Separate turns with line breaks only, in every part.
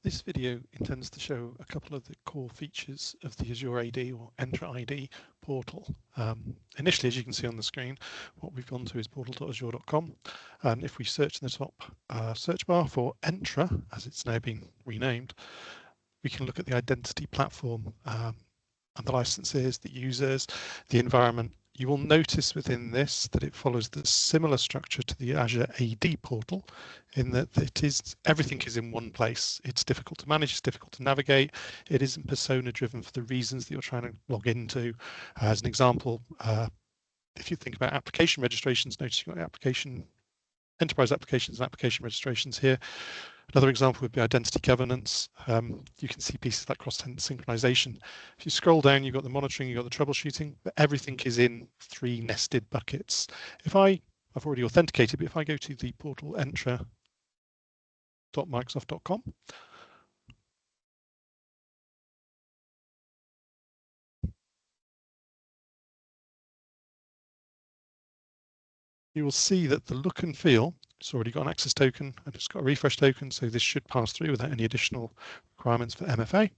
This video intends to show a couple of the core features of the Azure AD or Entra ID portal. Initially, as you can see on the screen, what we've gone to is portal.azure.com. And if we search in the top search bar for Entra, as it's now been renamed, we can look at the identity platform and the licenses, the users, the environment. You will notice within this that it follows the similar structure to the Azure AD portal in that everything is in one place. It's difficult to manage, it's difficult to navigate. It isn't persona driven for the reasons that you're trying to log into. As an example, if you think about application registrations, notice you've got enterprise applications and application registrations here. Another example would be identity governance. You can see pieces like cross-tenant synchronization. If you scroll down, you've got the monitoring, you've got the troubleshooting, but everything is in 3 nested buckets. I've already authenticated, but if I go to the portal entra.microsoft.com, you will see that the look and feel, it's already got an access token and it's got a refresh token, so this should pass through without any additional requirements for MFA.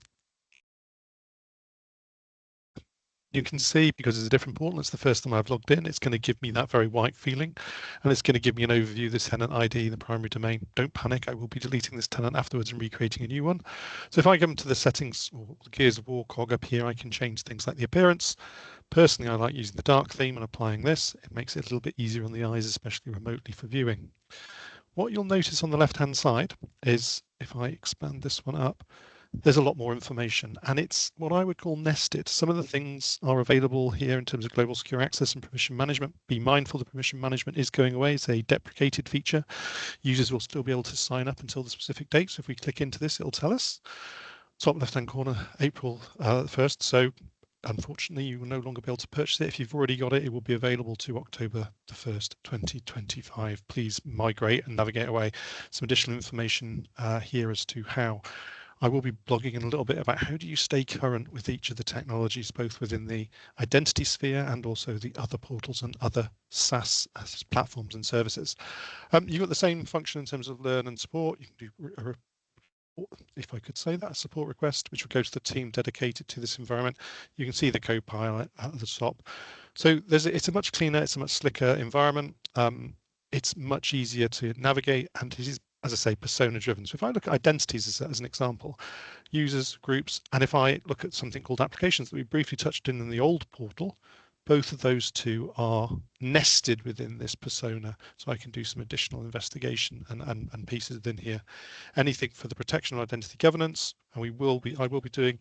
You can see, because it's a different portal, it's the first time I've logged in, it's going to give me that very white feeling, and it's going to give me an overview of this tenant ID, the primary domain. Don't panic, I will be deleting this tenant afterwards and recreating a new one. So if I come to the settings or the Gears of War cog up here, I can change things like the appearance. Personally, I like using the dark theme and applying this. It makes it a little bit easier on the eyes, especially remotely for viewing. What you'll notice on the left-hand side is, if I expand this one up, there's a lot more information, and it's what I would call nested. Some of the things are available here in terms of global secure access and permission management. Be mindful the permission management is going away. It's a deprecated feature. Users will still be able to sign up until the specific date. So if we click into this, it'll tell us. Top left-hand corner, April 1st. So unfortunately, you will no longer be able to purchase it. If you've already got it, it will be available to October the 1st, 2025. Please migrate and navigate away. Some additional information here as to how. I will be blogging in a little bit about how do you stay current with each of the technologies, both within the identity sphere and also the other portals and other SaaS platforms and services. You've got the same function in terms of learn and support. You can do, if I could say that, a support request, which will go to the team dedicated to this environment. You can see the Copilot at the top. So it's a much cleaner, it's a much slicker environment. It's much easier to navigate, and it is, as I say, persona driven. So if I look at identities as an example, users, groups, and if I look at something called applications that we briefly touched in the old portal, both of those two are nested within this persona. So I can do some additional investigation and pieces within here. Anything for the protection of identity governance, and I will be doing